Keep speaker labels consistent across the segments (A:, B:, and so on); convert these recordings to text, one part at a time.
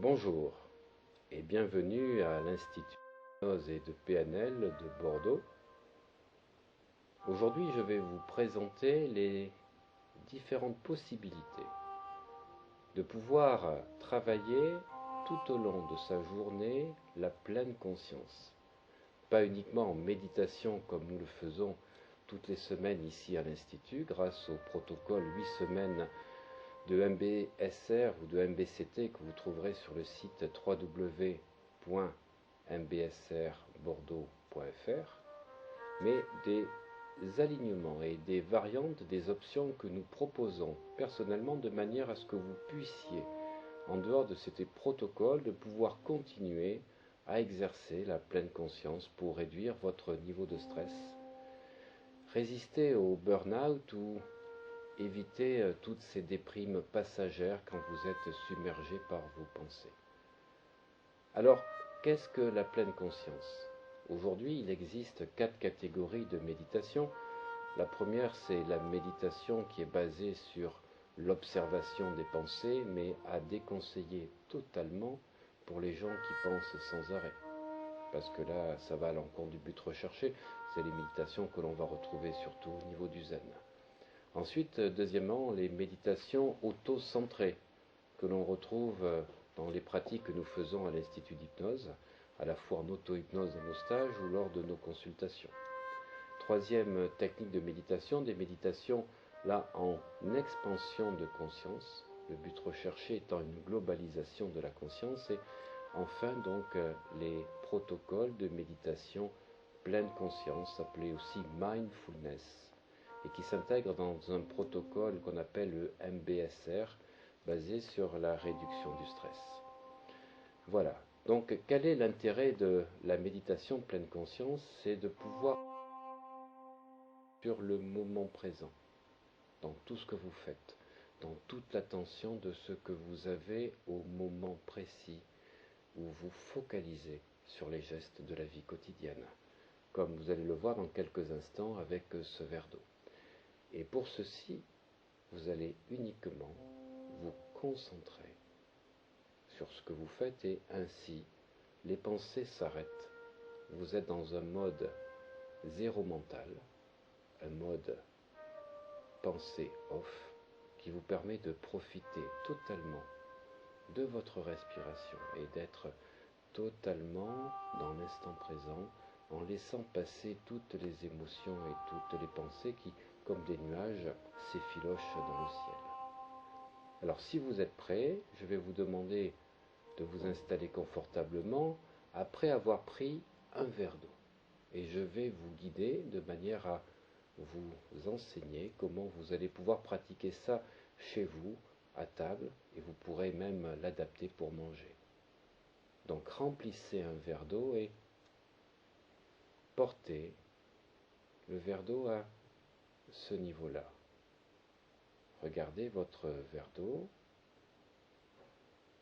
A: Bonjour et bienvenue à l'Institut d'hypnose et de PNL de Bordeaux. Aujourd'hui, je vais vous présenter les différentes possibilités de pouvoir travailler tout au long de sa journée la pleine conscience. Pas uniquement en méditation comme nous le faisons toutes les semaines ici à l'Institut grâce au protocole 8 semaines de MBSR ou de MBCT que vous trouverez sur le site www.mbsrbordeaux.fr, mais des alignements et des variantes des options que nous proposons personnellement de manière à ce que vous puissiez, en dehors de ces protocoles, de pouvoir continuer à exercer la pleine conscience pour réduire votre niveau de stress, résister au burn-out ou éviter toutes ces déprimes passagères quand vous êtes submergé par vos pensées. Alors, qu'est-ce que la pleine conscience? Aujourd'hui, il existe 4 catégories de méditation. La première, c'est la méditation qui est basée sur l'observation des pensées, mais à déconseiller totalement pour les gens qui pensent sans arrêt. Parce que là, ça va à l'encontre du but recherché. C'est les méditations que l'on va retrouver surtout au niveau du zen. Ensuite, deuxièmement, les méditations auto-centrées que l'on retrouve dans les pratiques que nous faisons à l'Institut d'hypnose, à la fois en auto-hypnose dans nos stages ou lors de nos consultations. Troisième technique de méditation, des méditations là en expansion de conscience, le but recherché étant une globalisation de la conscience. Et enfin donc les protocoles de méditation pleine conscience, appelés aussi mindfulness, et qui s'intègre dans un protocole qu'on appelle le MBSR, basé sur la réduction du stress. Voilà. Donc, quel est l'intérêt de la méditation pleine conscience? C'est de pouvoir sur le moment présent, dans tout ce que vous faites, dans toute l'attention de ce que vous avez au moment précis, où vous focalisez sur les gestes de la vie quotidienne, comme vous allez le voir dans quelques instants avec ce verre d'eau. Et pour ceci, vous allez uniquement vous concentrer sur ce que vous faites et ainsi les pensées s'arrêtent. Vous êtes dans un mode zéro mental, un mode pensée off qui vous permet de profiter totalement de votre respiration et d'être totalement dans l'instant présent en laissant passer toutes les émotions et toutes les pensées qui, comme des nuages, s'effilochent dans le ciel. Alors si vous êtes prêt, je vais vous demander de vous installer confortablement après avoir pris un verre d'eau. Et je vais vous guider de manière à vous enseigner comment vous allez pouvoir pratiquer ça chez vous, à table, et vous pourrez même l'adapter pour manger. Donc remplissez un verre d'eau et portez le verre d'eau à ce niveau-là. Regardez votre verre d'eau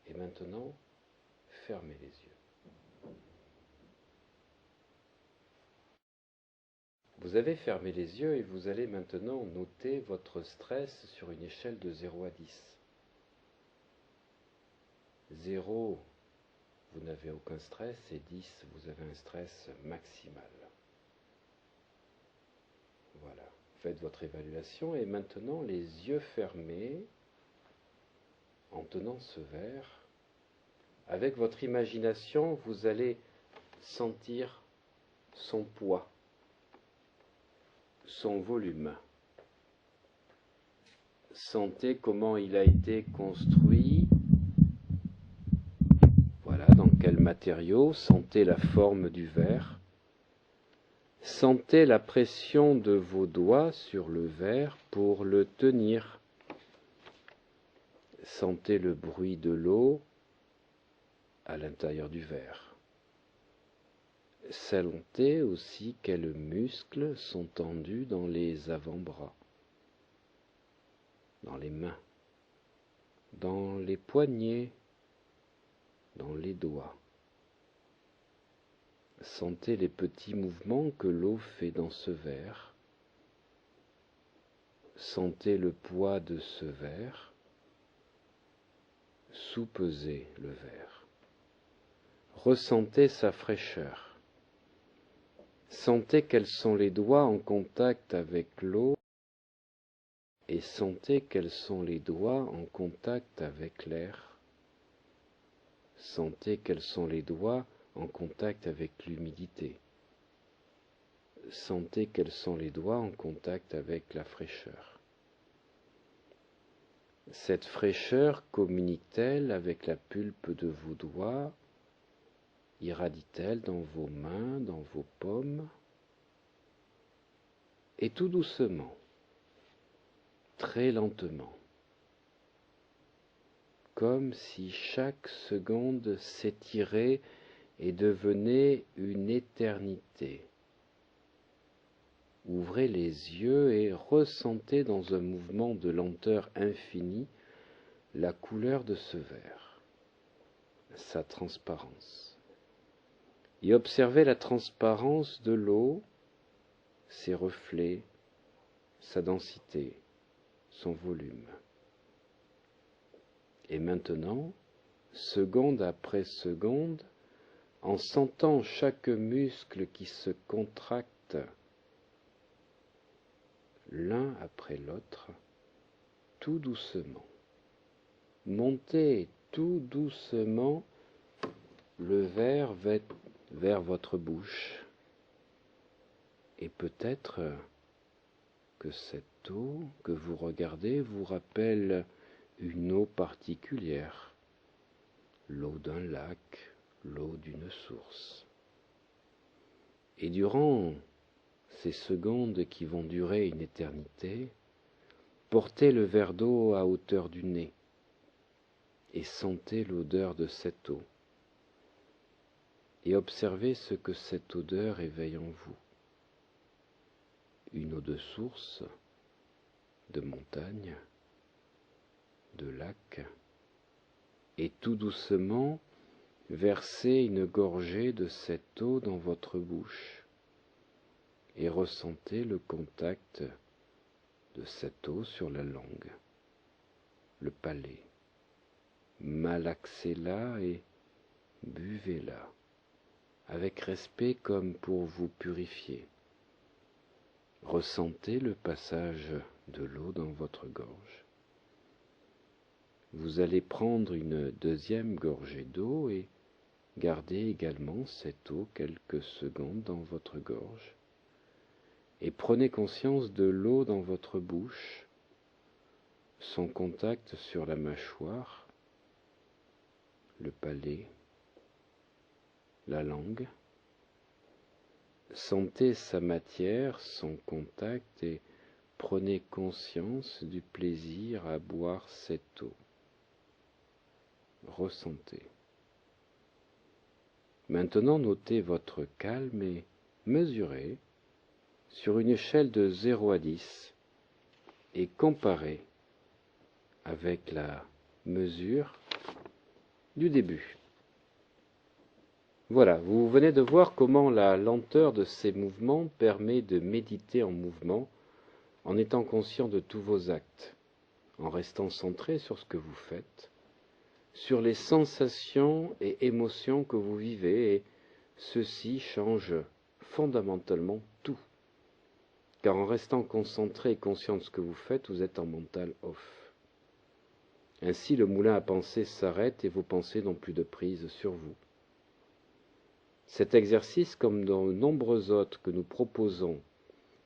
A: et maintenant fermez les yeux. Vous avez fermé les yeux et vous allez maintenant noter votre stress sur une échelle de 0 à 10. 0, vous n'avez aucun stress, et 10, vous avez un stress maximal. Voilà, faites votre évaluation et maintenant les yeux fermés, en tenant ce verre, avec votre imagination, vous allez sentir son poids, son volume. Sentez comment il a été construit, voilà, dans quel matériau, sentez la forme du verre, sentez la pression de vos doigts sur le verre pour le tenir, sentez le bruit de l'eau à l'intérieur du verre. Sentez aussi quels muscles sont tendus dans les avant-bras, dans les mains, dans les poignets, dans les doigts. Sentez les petits mouvements que l'eau fait dans ce verre. Sentez le poids de ce verre. soupesez le verre. Ressentez sa fraîcheur. Sentez quels sont les doigts en contact avec l'eau et sentez quels sont les doigts en contact avec l'air. Sentez quels sont les doigts en contact avec l'humidité. Sentez quels sont les doigts en contact avec la fraîcheur. Cette fraîcheur communique-t-elle avec la pulpe de vos doigts? Irradie-t-elle dans vos mains, dans vos paumes? Et tout doucement, très lentement, comme si chaque seconde s'étirait et devenait une éternité. Ouvrez les yeux et ressentez dans un mouvement de lenteur infinie la couleur de ce verre, sa transparence. Et observez la transparence de l'eau, ses reflets, sa densité, son volume. Et maintenant, seconde après seconde, en sentant chaque muscle qui se contracte l'un après l'autre, tout doucement, montez tout doucement le verre vers votre bouche, et peut-être que cette eau que vous regardez vous rappelle une eau particulière, l'eau d'un lac, l'eau d'une source. Et durant ces secondes qui vont durer une éternité, portez le verre d'eau à hauteur du nez et sentez l'odeur de cette eau. Et observez ce que cette odeur éveille en vous. Une eau de source, de montagne, de lac, et tout doucement, versez une gorgée de cette eau dans votre bouche et ressentez le contact de cette eau sur la langue, le palais. Malaxez-la et buvez-la, avec respect comme pour vous purifier. Ressentez le passage de l'eau dans votre gorge. Vous allez prendre une deuxième gorgée d'eau et garder également cette eau quelques secondes dans votre gorge. Et prenez conscience de l'eau dans votre bouche, son contact sur la mâchoire, le palais, la langue. Sentez sa matière, son contact et prenez conscience du plaisir à boire cette eau. Ressentez. Maintenant, notez votre calme et mesurez sur une échelle de 0 à 10 et comparez avec la mesure du début. Voilà, vous venez de voir comment la lenteur de ces mouvements permet de méditer en mouvement en étant conscient de tous vos actes, en restant centré sur ce que vous faites, sur les sensations et émotions que vous vivez, et ceci change fondamentalement tout. Car en restant concentré et conscient de ce que vous faites, vous êtes en mental off. Ainsi, le moulin à penser s'arrête et vos pensées n'ont plus de prise sur vous. Cet exercice, comme dans de nombreux autres que nous proposons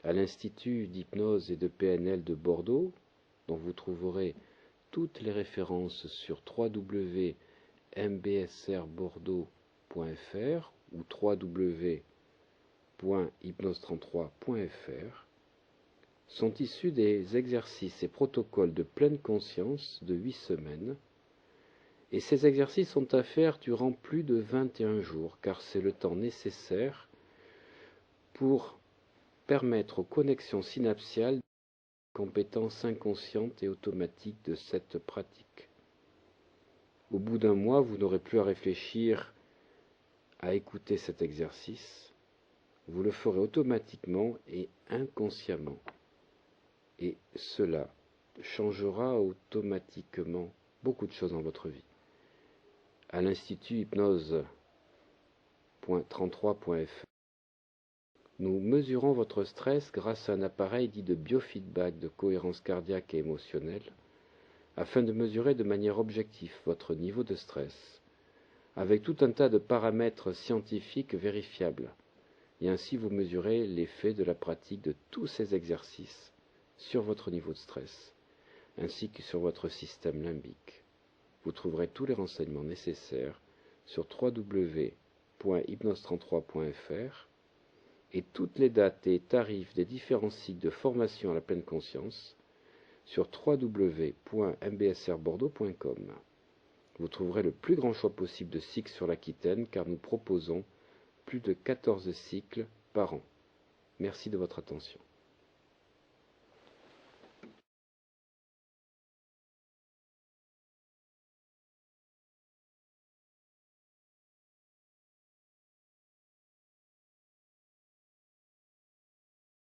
A: à l'Institut d'hypnose et de PNL de Bordeaux, dont vous trouverez toutes les références sur www.mbsrbordeaux.fr ou www.hypnose33.fr, sont issus des exercices et protocoles de pleine conscience de 8 semaines, et ces exercices sont à faire durant plus de 21 jours, car c'est le temps nécessaire pour permettre aux connexions synaptiales des compétences inconscientes et automatiques de cette pratique. Au bout d'un mois, vous n'aurez plus à réfléchir à écouter cet exercice, vous le ferez automatiquement et inconsciemment, et cela changera automatiquement beaucoup de choses dans votre vie. à l'Institut Hypnose.33.fr. Nous mesurons votre stress grâce à un appareil dit de biofeedback de cohérence cardiaque et émotionnelle, afin de mesurer de manière objective votre niveau de stress, avec tout un tas de paramètres scientifiques vérifiables, et ainsi vous mesurez l'effet de la pratique de tous ces exercices sur votre niveau de stress, ainsi que sur votre système limbique. Vous trouverez tous les renseignements nécessaires sur www.hypnose33.fr et toutes les dates et tarifs des différents cycles de formation à la pleine conscience sur www.mbsrbordeaux.com. Vous trouverez le plus grand choix possible de cycles sur l'Aquitaine car nous proposons plus de 14 cycles par an. Merci de votre attention.